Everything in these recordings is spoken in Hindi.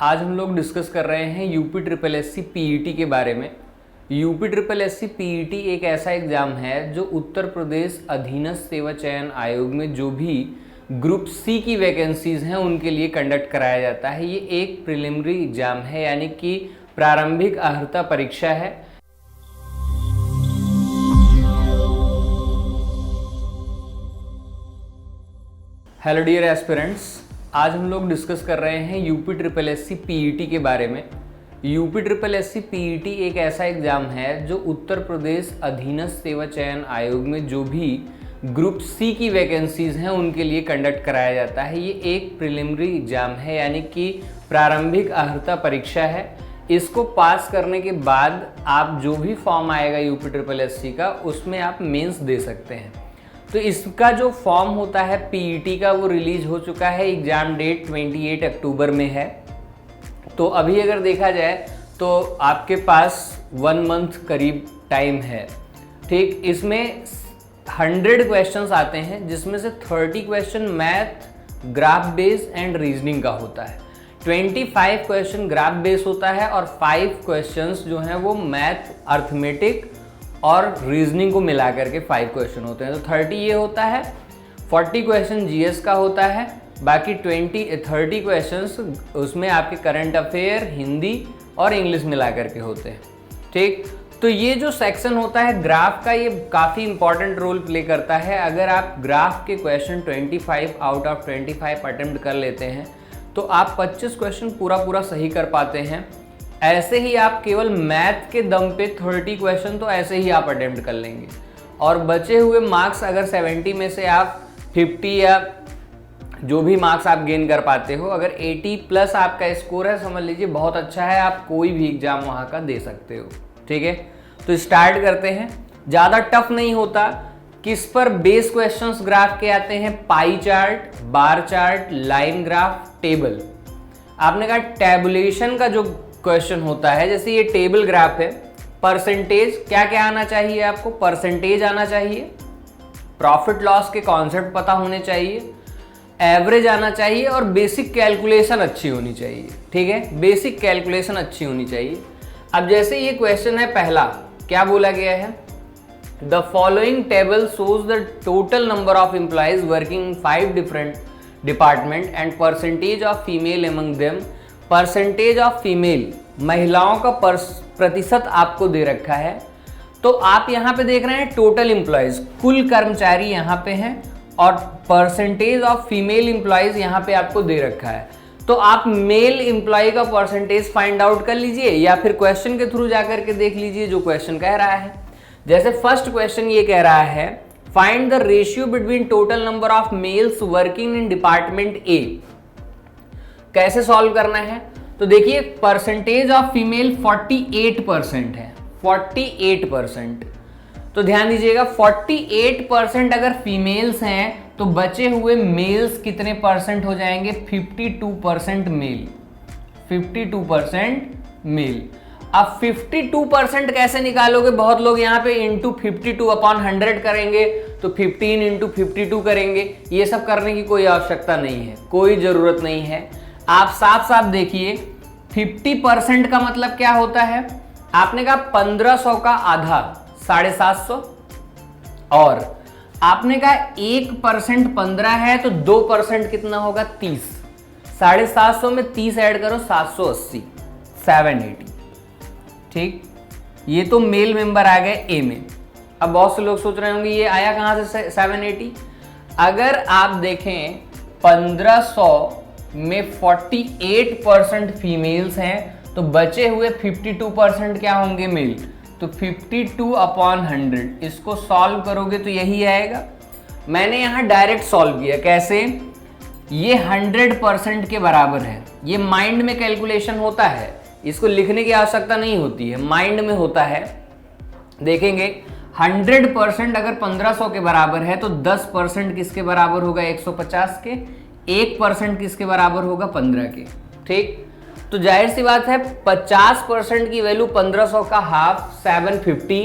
आज हम लोग डिस्कस कर रहे हैं यूपी ट्रिपल एससी पीईटी के बारे में। यूपी ट्रिपल एससी पीईटी एक ऐसा एग्ज़ाम है जो उत्तर प्रदेश अधीनस्थ सेवा चयन आयोग में जो भी ग्रुप सी की वैकेंसीज हैं उनके लिए कंडक्ट कराया जाता है। ये एक प्रिलिमिनरी एग्ज़ाम है, यानी कि प्रारंभिक अर्हता परीक्षा है। हेलो डियर एस्पिरेंट्स, आज हम लोग डिस्कस कर रहे हैं यूपी ट्रिपल एससी पीईटी के बारे में। यूपी ट्रिपल एससी पीईटी एक ऐसा एग्ज़ाम है जो उत्तर प्रदेश अधीनस्थ सेवा चयन आयोग में जो भी ग्रुप सी की वैकेंसीज हैं उनके लिए कंडक्ट कराया जाता है। ये एक प्रिलिमिनरी एग्ज़ाम है, यानी कि प्रारंभिक अर्हता परीक्षा है। इसको पास करने के बाद आप जो भी फॉर्म आएगा यूपी ट्रिपल एससी का, उसमें आप मेंस दे सकते हैं। तो इसका जो फॉर्म होता है पीईटी का वो रिलीज हो चुका है। एग्ज़ाम डेट 28 अक्टूबर में है। तो अभी अगर देखा जाए तो आपके पास 1 मंथ करीब टाइम है। ठीक, इसमें 100 क्वेश्चंस आते हैं, जिसमें से 30 question math, graph base and reasoning का होता है। 25 क्वेश्चन ग्राफ बेस होता है और 5 क्वेश्चंस जो हैं वो मैथ, अर्थमेटिक और रीजनिंग को मिला करके 5 क्वेश्चन होते हैं। तो 30 ये होता है, 40 क्वेश्चन जीएस का होता है, बाकी 30 क्वेश्चंस उसमें आपके करंट अफेयर, हिंदी और इंग्लिश मिला करके होते हैं। ठीक, तो ये जो सेक्शन होता है ग्राफ का, ये काफ़ी इंपॉर्टेंट रोल प्ले करता है। अगर आप ग्राफ के क्वेश्चन 25 आउट ऑफ 25 अटेम्प्ट कर लेते हैं तो आप 25 क्वेश्चन पूरा सही कर पाते हैं। ऐसे ही आप केवल मैथ के दम पे 30 क्वेश्चन तो ऐसे ही आप अटेम्प्ट कर लेंगे, और बचे हुए मार्क्स अगर 70 में से आप 50 या जो भी मार्क्स आप गेन कर पाते हो, अगर 80 प्लस आपका स्कोर है, समझ लीजिए बहुत अच्छा है, आप कोई भी एग्जाम वहाँ का दे सकते हो। ठीक है, तो स्टार्ट करते हैं। ज़्यादा टफ नहीं होता। किस पर बेस क्वेश्चंस ग्राफ के आते हैं? Pie chart, bar chart, line graph, table. आपने कहा टैबुलेशन का जो क्वेश्चन होता है, जैसे ये टेबल ग्राफ है, परसेंटेज क्या क्या आना चाहिए आपको? परसेंटेज आना चाहिए, प्रॉफिट लॉस के कॉन्सेप्ट पता होने चाहिए, एवरेज आना चाहिए और बेसिक कैलकुलेशन अच्छी होनी चाहिए। ठीक है, बेसिक कैलकुलेशन अच्छी होनी चाहिए। अब जैसे ये क्वेश्चन है पहला, क्या बोला गया है? The following table shows the total number of employees working in 5 different department and percentage of female among them. Percentage of female, महिलाओं का प्रतिशत आपको दे रखा है। तो आप यहाँ पे देख रहे हैं टोटल एम्प्लॉयज, कुल कर्मचारी यहाँ पे हैं, और परसेंटेज ऑफ फीमेल एम्प्लॉयज यहाँ पे आपको दे रखा है। तो आप मेल एम्प्लॉय का परसेंटेज फाइंड आउट कर लीजिए, या फिर क्वेश्चन के थ्रू जाकर के देख लीजिए जो क्वेश्चन कह रहा है। जैसे फर्स्ट क्वेश्चन ये कह रहा है, find the ratio between total number of males working in department A. कैसे सॉल्व करना है? तो देखिए, परसेंटेज ऑफ फीमेल 48% है, 48%। तो ध्यान दीजिएगा, 48% अगर फीमेल्स हैं तो बचे हुए मेल्स कितने परसेंट हो जाएंगे? 52% मेल, 52% मेल। अब 52% कैसे निकालोगे? बहुत लोग यहाँ पे इंटू 52/100 करेंगे, तो 15 इंटू 52 करेंगे। ये सब करने की कोई आवश्यकता नहीं है, कोई ज़रूरत नहीं है। आप साफ साफ देखिए, 50% का मतलब क्या होता है? आपने कहा 1500 का आधा 750, और आपने कहा 1% 15 है, तो 2% कितना होगा? 30। 750 में 30 ऐड करो, 780, 780। ठीक, ये तो मेल मेंबर आ गए ए में। अब बहुत से लोग सोच रहे होंगे ये आया कहाँ से 780? अगर आप देखें 1500 में 48% फीमेल्स हैं, तो बचे हुए 52% क्या होंगे? मेल। तो 52/100, इसको सॉल्व करोगे तो यही आएगा। मैंने यहाँ डायरेक्ट सॉल्व किया। कैसे? ये 100% के बराबर है। ये माइंड में कैलकुलेशन होता है, इसको लिखने की आवश्यकता नहीं होती है, माइंड में होता है। देखेंगे 100% अगर 1500 के बराबर है तो 10% किसके बराबर होगा? 150 के। 1% किसके बराबर होगा? 15 के। ठीक, तो जाहिर सी बात है 50% की वैल्यू 1500 का हाफ 750,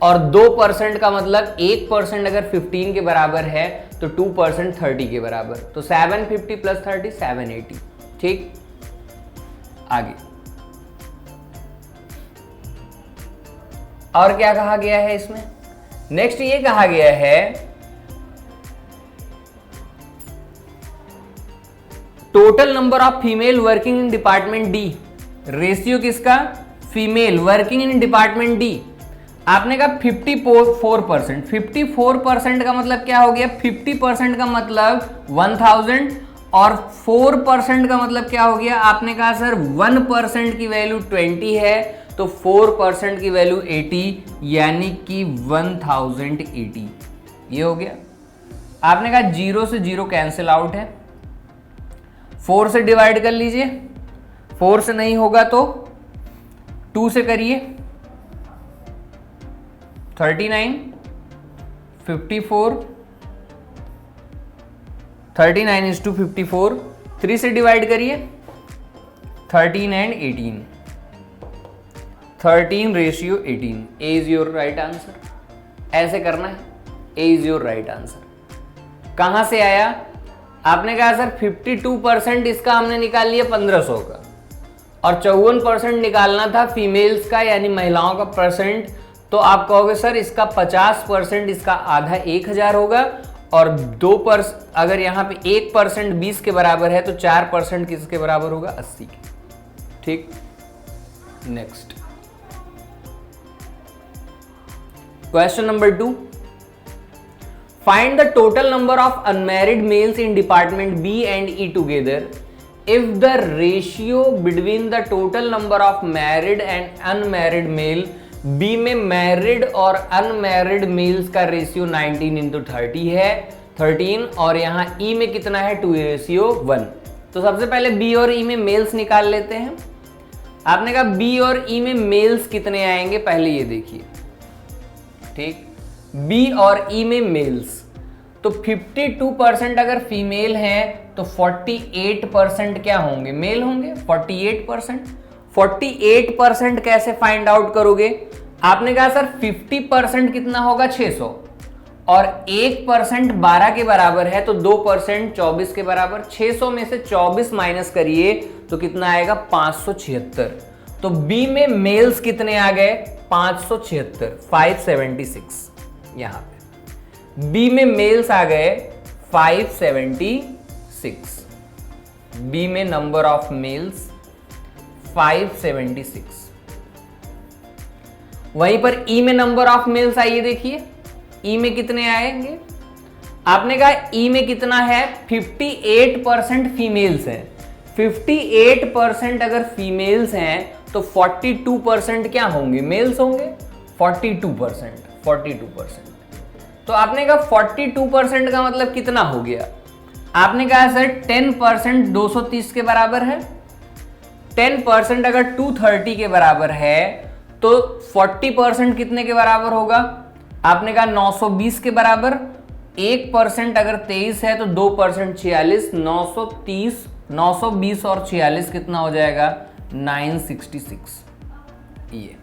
और 2% का मतलब 1% अगर 15 के बराबर है तो 2% 30 के बराबर। तो 750 + 30 780। ठीक, आगे और क्या कहा गया है इसमें? नेक्स्ट ये कहा गया है total number of female working in department D, ratio किसका? Female working in department D. आपने कहा 54%। 54% का मतलब क्या हो गया? 50% का मतलब 1000 और 4% का मतलब क्या हो गया? आपने कहा सर 1% की वैल्यू 20 है तो 4% की वैल्यू 80, यानी कि 1080। ये हो गया। आपने कहा 0 से 0 कैंसिल आउट है, 4 से डिवाइड कर लीजिए, 4 से नहीं होगा तो 2 से करिए, 39, 54, 39 is to 54, 3 से डिवाइड करिए, 13 and 18, 13 ratio 18। A is your right answer. ऐसे करना है, ए इज योर राइट आंसर। कहां से आया? आपने कहा सर 52% इसका हमने निकाल लिया 1500 का, और 54% निकालना था फीमेल्स का यानी महिलाओं का परसेंट। तो आप कहोगे सर इसका 50%, इसका आधा 1000 होगा, और 2% अगर यहाँ पे 1% 20 के बराबर है तो 4% किसके बराबर होगा? 80 के। ठीक, next question number 2, find the total number of unmarried males in department B and E together if the ratio between the total number of married and unmarried male, B में married और unmarried males का रेशियो 19:30 है 13, और यहाँ E में कितना है? 2:1। तो सबसे पहले B और E में मेल्स निकाल लेते हैं। आपने कहा B और E में मेल्स कितने आएंगे, पहले ये देखिए। ठीक, B और E में मेल्स तो 52% अगर फीमेल हैं तो 48% क्या होंगे? मेल होंगे। 48%। 48% कैसे फाइंड आउट करोगे? आपने कहा सर 50% कितना होगा? 600, और 1% 12 के बराबर है तो 2% 24 के बराबर। 600 में से 24 माइनस करिए तो कितना आएगा? 576। तो बी में मेल्स कितने आ गए? 576, 576। यहां पे बी में मेल्स आ गए 576। बी में नंबर ऑफ मेल्स 576। वहीं पर ई में नंबर ऑफ मेल्स आइए देखिए, ई में कितने आएंगे? आपने कहा ई में कितना है? 58% फीमेल्स हैं। 58% अगर फीमेल्स हैं तो 42% क्या होंगे? मेल्स होंगे। 42%। तो आपने कहा 42% का मतलब कितना हो गया? आपने कहा सर 10% 230 के बराबर है। 10% अगर 230 के बराबर है तो 40% कितने के बराबर होगा? आपने कहा 920 के बराबर। 1% अगर 23 है तो 2% 46, 930, 920 और 46 कितना हो जाएगा? 966। ये,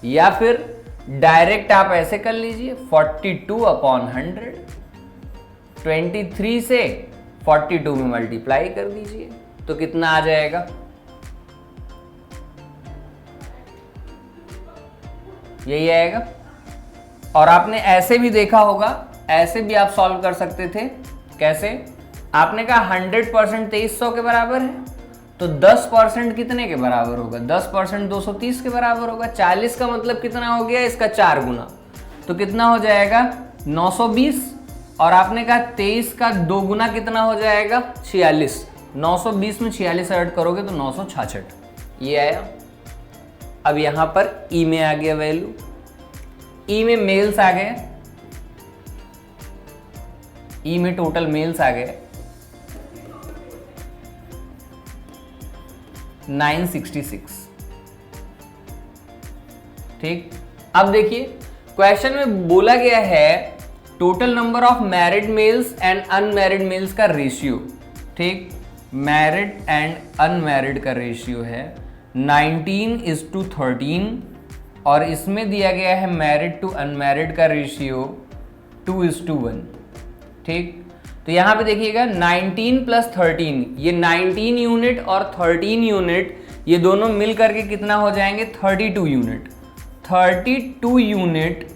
या फिर डायरेक्ट आप ऐसे कर लीजिए 42/100, 23 से 42 में मल्टीप्लाई कर दीजिए तो कितना आ जाएगा? यही आएगा। और आपने ऐसे भी देखा होगा, ऐसे भी आप सॉल्व कर सकते थे। कैसे? आपने कहा 100% 2300 के बराबर है तो 10% कितने के बराबर होगा? 10% 230 के बराबर होगा। 40 का मतलब कितना हो गया? इसका 4 गुना, तो कितना हो जाएगा? 920। और आपने कहा 23 का 2 गुना कितना हो जाएगा? 46। 920 में 46 ऐड करोगे तो 966। ये आया। अब यहां पर ई में आ गया वैल्यू, ई में मेल्स आ गए, ई में टोटल मेल्स आ गए 966। ठीक, अब देखिए क्वेश्चन में बोला गया है total number of married males and unmarried males का रेशियो। ठीक, मैरिड एंड अनमैरिड का रेशियो है 19:13, और इसमें दिया गया है मैरिड टू अनमैरिड का रेशियो 2:1। ठीक, तो यहां पे देखिएगा 19 + 13, ये 19 यूनिट और 13 यूनिट ये दोनों मिल करके कितना हो जाएंगे 32 यूनिट। 32 यूनिट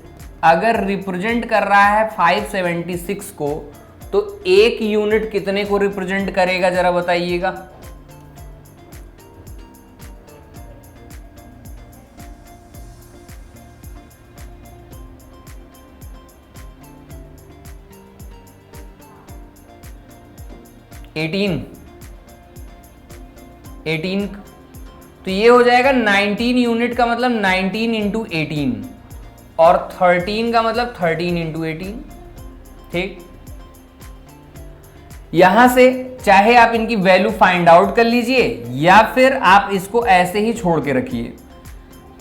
अगर रिप्रेजेंट कर रहा है 576 को, तो एक यूनिट कितने को रिप्रेजेंट करेगा जरा बताइएगा। एटीन तो ये हो जाएगा 19 यूनिट का मतलब 19 इंटू 18 और 13 का मतलब 13 इंटू 18। ठीक, यहां से चाहे आप इनकी वैल्यू फाइंड आउट कर लीजिए या फिर आप इसको ऐसे ही छोड़ के रखिए।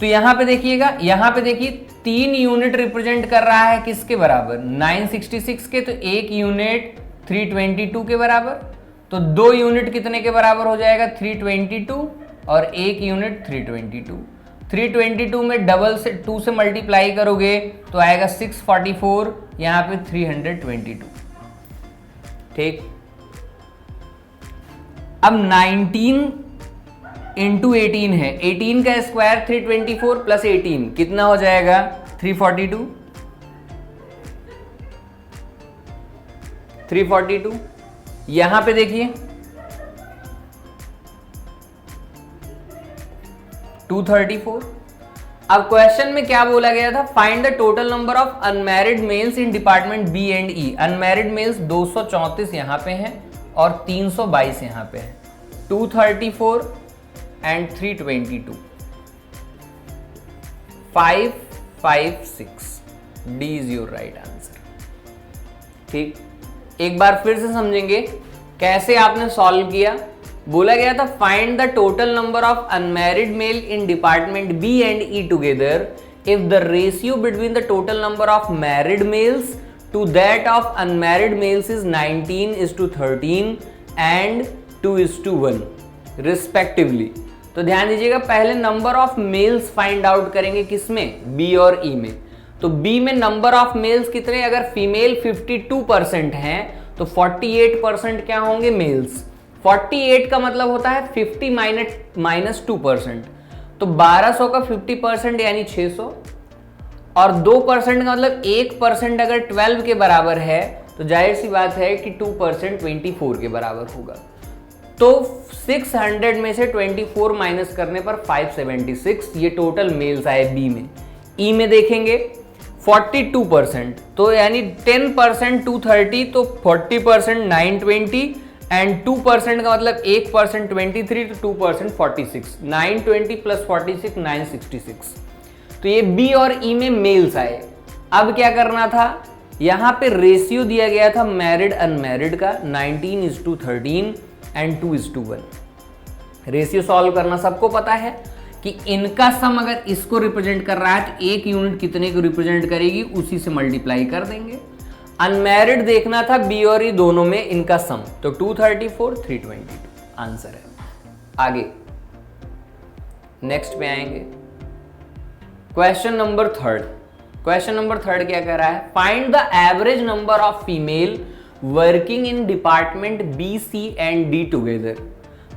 तो यहां पे देखिएगा, यहां पे देखिए 3 यूनिट रिप्रेजेंट कर रहा है किसके बराबर 966 के, तो एक यूनिट 322 के बराबर, तो 2 यूनिट कितने के बराबर हो जाएगा 322 और एक यूनिट 322। 322 में डबल से 2 से मल्टीप्लाई करोगे तो आएगा 644, यहां पे 322। ठीक, अब 19 इंटू 18 है, 18 का स्क्वायर 324 प्लस 18 कितना हो जाएगा 342। 342 यहां पे देखिए 234। अब क्वेश्चन में क्या बोला गया था, find the total number of unmarried males in department B and E. Unmarried males 234 यहां पे हैं और 322 यहां पे है। 234 and 322 556 D is your right answer. ठीक, एक बार फिर से समझेंगे कैसे आपने सॉल्व किया। बोला गया था find the total number of unmarried male in department B and E together if the ratio between the total number of married males to that of unmarried males is 19:13 and 2:1 respectively. तो ध्यान दीजिएगा, पहले number of males find out करेंगे किसमें, बी और ई में। तो बी में नंबर ऑफ मेल्स कितने, अगर फीमेल 52% हैं तो 48% क्या होंगे मेल्स। 48 का मतलब होता है 50 माइनस 2%, तो 1200 का 50% यानी 600 और 2% का मतलब 1% अगर 12 के बराबर है तो जाहिर सी बात है कि 2% 24 के बराबर होगा। तो 600 में से 24 माइनस करने पर 576 ये टोटल मेल्स आए बी में। ई में देखेंगे 42%, तो यानी 10% 230, तो 40% 920 एंड 2% का मतलब 1% 23, तो 2% 46। 920 प्लस 46 966। तो ये बी और ई में मेल्स आए। अब क्या करना था, यहां पे रेशियो दिया गया था मैरिड अनमैरिड का 19:13 एंड 2:1। रेशियो सॉल्व करना सबको पता है कि इनका सम अगर इसको रिप्रेजेंट कर रहा है तो एक यूनिट कितने को रिप्रेजेंट करेगी, उसी से मल्टीप्लाई कर देंगे। अनमैरिड देखना था बी और ई दोनों में इनका सम, तो 234 322 आंसर है। आगे नेक्स्ट पे आएंगे, question number third. Question number third क्या कह रहा है, find the average number of female working in department B C and D together.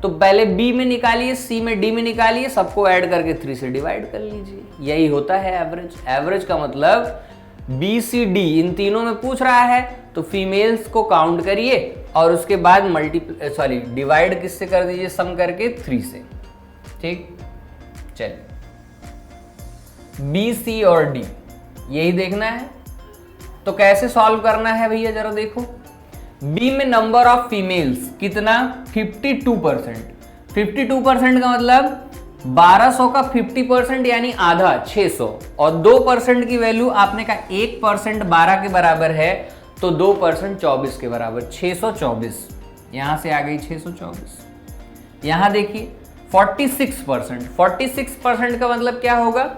तो पहले बी में निकालिए, सी में, डी में निकालिए, सबको ऐड करके 3 से डिवाइड कर लीजिए। यही होता है एवरेज। एवरेज का मतलब बी सी डी इन तीनों में पूछ रहा है तो फीमेल्स को काउंट करिए और उसके बाद डिवाइड किससे कर दीजिए, सम करके 3 से। ठीक, चलिए बी सी और डी यही देखना है। तो कैसे सॉल्व करना है भैया जरा देखो। बी में नंबर ऑफ फीमेल्स कितना 52%। 52% का मतलब 1200 का 50% यानी आधा 600 और 2% की वैल्यू आपने कहा 1% 12 के बराबर है तो 2% 24 के बराबर 624। यहां से आ गई 624। यहां देखिए 46%। 46% का मतलब क्या होगा,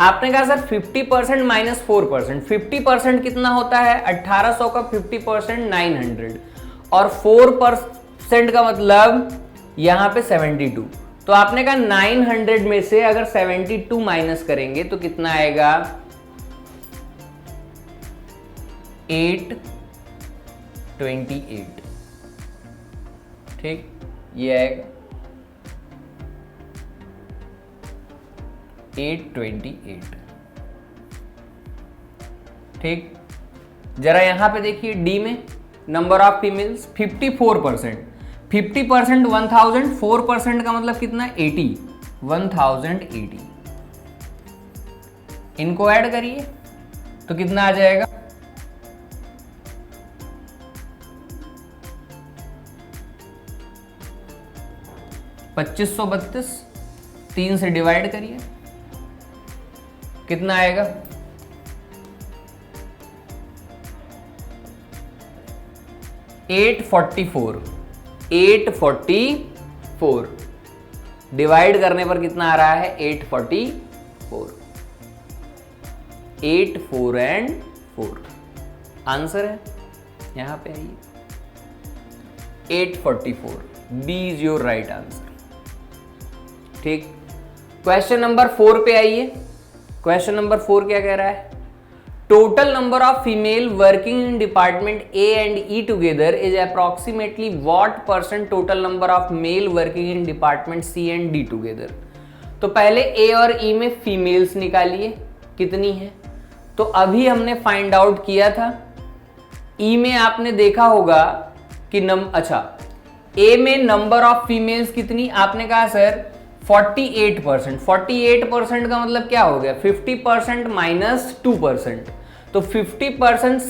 आपने कहा सर 50% माइनस 4%। 50% कितना होता है 1800 का 50% 900 और 4% का मतलब यहां पे 72। तो आपने कहा 900 में से अगर 72 माइनस करेंगे तो कितना आएगा 828। ठीक, ये आएगा। 828। ठीक, जरा यहां पे देखिए डी में नंबर ऑफ फीमेल्स 54%। 50% 1000, 4% का मतलब कितना, 80, 1080। इनको ऐड करिए तो कितना आ जाएगा, 2532। 3 से डिवाइड करिए, कितना आएगा, 844। 844 डिवाइड करने पर कितना आ रहा है, 844। 8 4 एंड 4 आंसर है, यहां पे आइए 844। B is your right answer. ठीक, क्वेश्चन नंबर 4 पे आइए। क्वेश्चन नंबर 4 क्या कह रहा है, total number of female working in department A and E together is approximately what percent total number of male working in department C and D together. तो पहले ए और ई में फीमेल्स निकालिए कितनी है, तो अभी हमने फाइंड आउट किया था। ई में आपने देखा होगा कि अच्छा, ए में नंबर ऑफ फीमेल्स कितनी, आपने कहा सर 48%। 48% का मतलब क्या हो गया, 50% माइनस 2%, तो 50%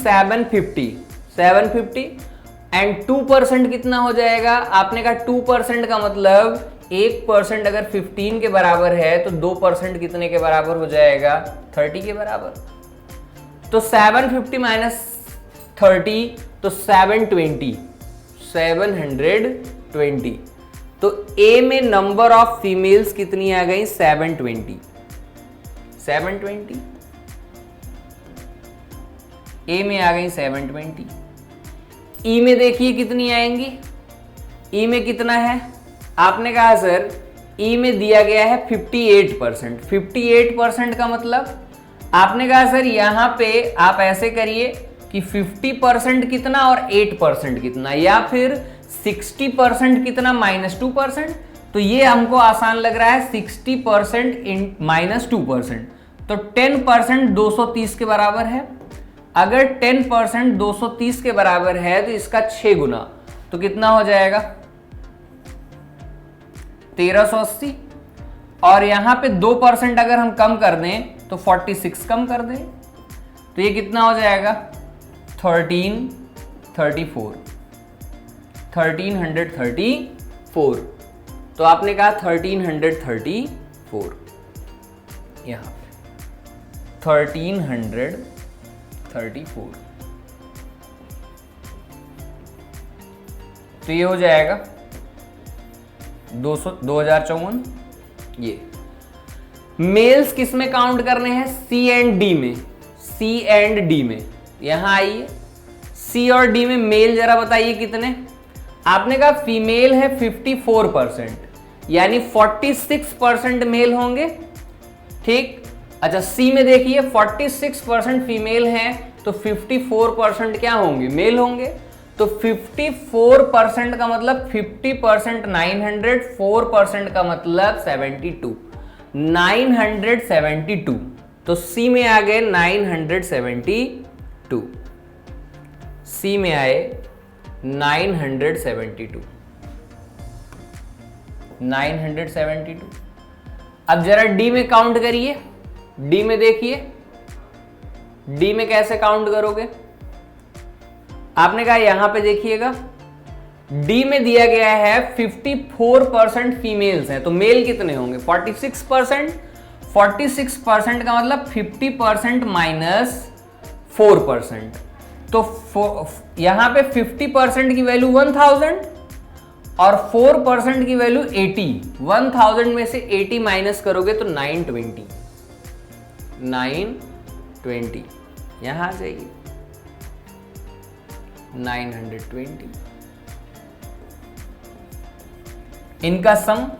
750 एंड 2% कितना हो जाएगा, आपने कहा 2% का मतलब 1% अगर 15 के बराबर है तो 2% कितने के बराबर हो जाएगा, 30 के बराबर। तो 750 माइनस 30 तो 720। तो ए में नंबर ऑफ फीमेल्स कितनी आ गई, 720। 720 ए में आ गई 720। ई में देखिए कितनी आएंगी, ई में कितना है, आपने कहा सर ई में दिया गया है 58%। 58% का मतलब आपने कहा सर यहां पे आप ऐसे करिए कि 50% कितना और 8% कितना, या फिर 60% कितना माइनस 2%। तो ये हमको आसान लग रहा है, 60% इन माइनस 2%, तो 10% 230 के बराबर है। अगर 10% 230 के बराबर है तो इसका 6 गुना, तो कितना हो जाएगा, 1380। और यहां पे 2% अगर हम कम कर दें तो 46 कम कर दें, तो ये कितना हो जाएगा, 1334। तो आपने कहा 1334, यहां पे 1334, तो ये हो जाएगा 2054। ये मेल्स किस में काउंट करने हैं, सी एंड डी में। सी एंड डी में यहां आइए, सी और डी में मेल जरा बताइए कितने, आपने कहा फीमेल है 54%, यानी 46% मेल होंगे। ठीक, अच्छा सी में देखिए 46% फीमेल हैं तो 54% क्या होंगे, मेल होंगे। तो 54% का मतलब 50% 900, 4% का मतलब 72, 972। तो सी में आ गए 972, सी में आए 972। अब जरा डी में काउंट करिए, डी में देखिए, डी में कैसे काउंट करोगे, आपने कहा यहां पे देखिएगा, डी में दिया गया है 54% फीमेल्स हैं, तो मेल कितने होंगे, 46%। 46% का मतलब 50% माइनस 4%, तो यहां पे 50% की वैल्यू 1000 और 4% की वैल्यू 80। 1000 में से 80 माइनस करोगे तो 920। 920 यहां आ जाइए, 920। इनका सम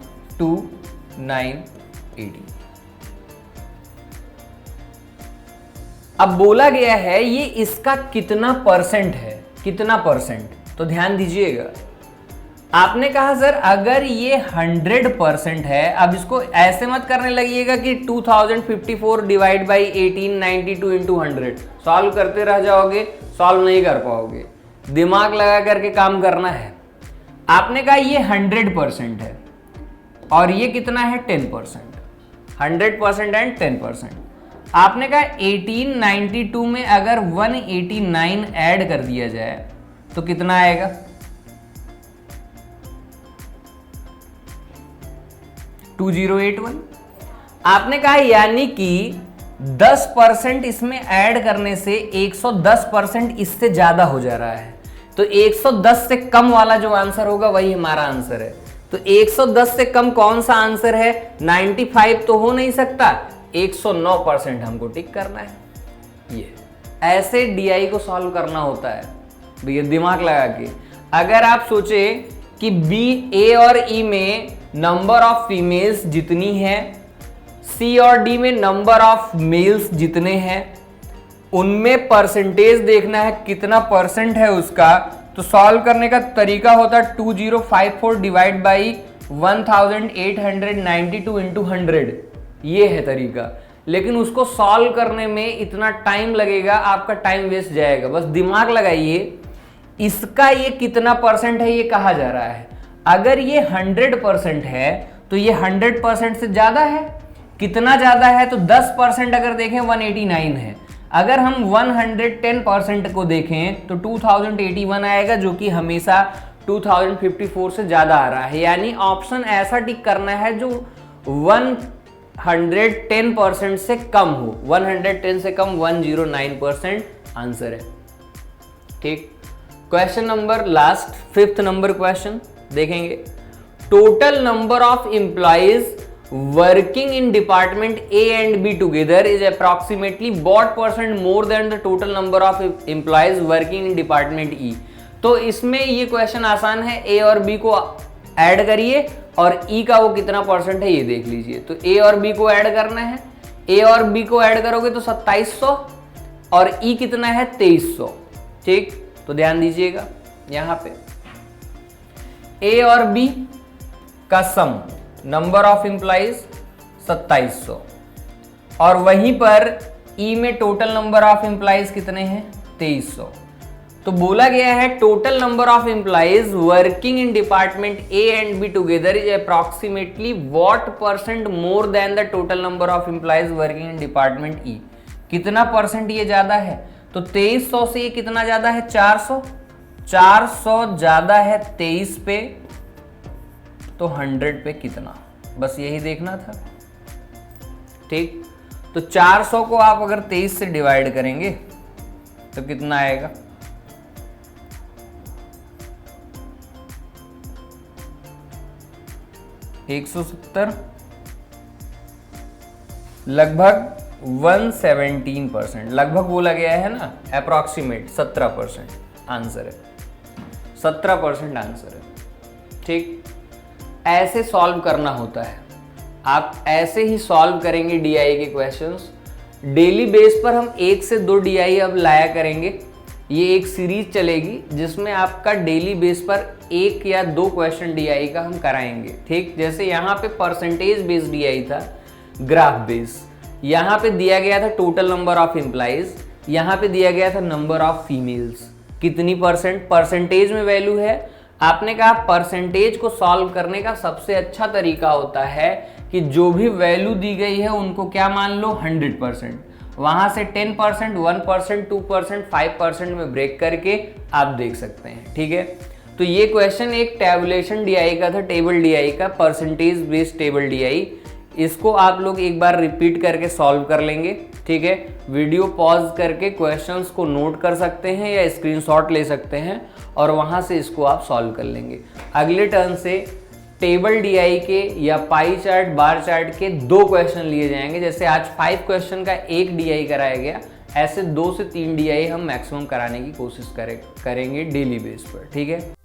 2980। अब बोला गया है ये इसका कितना परसेंट है, कितना परसेंट, तो ध्यान दीजिएगा आपने कहा सर अगर ये 100% है, अब इसको ऐसे मत करने लगिएगा कि 2054 डिवाइड बाई 1892 इंटू 100 सॉल्व करते रह जाओगे, सॉल्व नहीं कर पाओगे, दिमाग लगा करके काम करना है। आपने कहा ये 100% है और ये कितना है 10%, 100% एंड 10%। आपने कहा 1892 में अगर 189 ऐड कर दिया जाए तो कितना आएगा? 2081। आपने कहा यानी कि 10% इसमें ऐड करने से 110% इससे ज्यादा हो जा रहा है, तो 110 से कम वाला जो आंसर होगा वही हमारा आंसर है। तो 110 से कम कौन सा आंसर है? 95 तो हो नहीं सकता, 109% हमको टिक करना है। ये ऐसे डीआई को सॉल्व करना होता है भैया, दिमाग लगा के। अगर आप सोचे कि बी, ए और ई में नंबर ऑफ फीमेल्स जितनी है, सी और डी में नंबर ऑफ मेल्स जितने हैं, उनमें परसेंटेज देखना है कितना परसेंट है उसका, तो सॉल्व करने का तरीका होता है 2054 डिवाइड बाई 1892 इंटू 100। ये है तरीका, लेकिन उसको सॉल्व करने में इतना टाइम लगेगा, आपका टाइम वेस्ट जाएगा। बस दिमाग लगाइए, इसका ये कितना परसेंट है ये कहा जा रहा है। अगर ये 100% है तो ये 100% से ज्यादा है। कितना ज्यादा है? तो 10% अगर देखें 189 है। अगर हम 110% को देखें तो 2081 आएगा, जो कि हमेशा 2054 से ज्यादा आ रहा है। यानी ऑप्शन ऐसा टिक करना है जो 110% से कम हो। 110 से कम 109% आंसर है। ठीक, question number last, 5th number question देखेंगे। Total number of employees working in department A and B together is approximately what percent more than the total number of employees working in department E. तो इसमें ये क्वेश्चन आसान है, ए और बी को ऐड करिए और ई का वो कितना परसेंट है ये देख लीजिए। तो ए और बी को ऐड करना है, ए और बी को ऐड करोगे तो 2700 और ई कितना है 2300। ठीक, तो ध्यान दीजिएगा यहां पे ए और बी का सम नंबर ऑफ एम्प्लॉइज 2700 और वहीं पर ई में टोटल नंबर ऑफ एम्प्लॉइज कितने हैं 2300। तो बोला गया है total number of employees working in department A and B together is approximately what percent more than the total number of employees working in department E. कितना परसेंट ये ज्यादा है? तो 2300 से ये कितना ज्यादा है 400 ज्यादा है 23 पे, तो 100 पे कितना, बस यही देखना था। ठीक, तो 400 को आप अगर 23 से डिवाइड करेंगे तो कितना आएगा? $170, लगभग 117%, लगभग बोला गया है ना, अप्रॉक्सीमेट 17% आंसर है, 17% आंसर है। ठीक, ऐसे सॉल्व करना होता है। आप ऐसे ही सॉल्व करेंगे डीआई के क्वेश्चंस। डेली बेस पर हम 1 से 2 डीआई अब लाया करेंगे। ये एक सीरीज चलेगी जिसमें आपका डेली बेस पर 1 या 2 क्वेश्चन डीआई का हम कराएंगे। ठीक, जैसे यहाँ पे परसेंटेज बेस्ड डीआई था, ग्राफ बेस, यहाँ पे दिया गया था टोटल नंबर ऑफ एम्प्लॉइज, यहाँ पे दिया गया था नंबर ऑफ फीमेल्स, कितनी परसेंटेज में वैल्यू है। आपने कहा परसेंटेज को सॉल्व करने का सबसे अच्छा तरीका होता है कि जो भी वैल्यू दी गई है उनको क्या मान लो 100%, वहां से 10%, 1%, 2%, 5% में ब्रेक करके आप देख सकते हैं। ठीक है, तो ये क्वेश्चन एक टैबुलेशन डीआई का था, टेबल डीआई का, परसेंटेज बेस्ड टेबल डीआई। इसको आप लोग एक बार रिपीट करके सॉल्व कर लेंगे। ठीक है, वीडियो पॉज करके क्वेश्चंस को नोट कर सकते हैं या स्क्रीनशॉट ले सकते हैं और वहां से इसको आप सॉल्व कर लेंगे। अगले टर्न से टेबल डीआई के या पाई चार्ट, बार चार्ट के 2 क्वेश्चन लिए जाएंगे। जैसे आज 5 क्वेश्चन का 1 डीआई कराया गया, ऐसे 2 से 3 डीआई हम मैक्सिमम कराने की कोशिश करेंगे डेली बेस पर। ठीक है।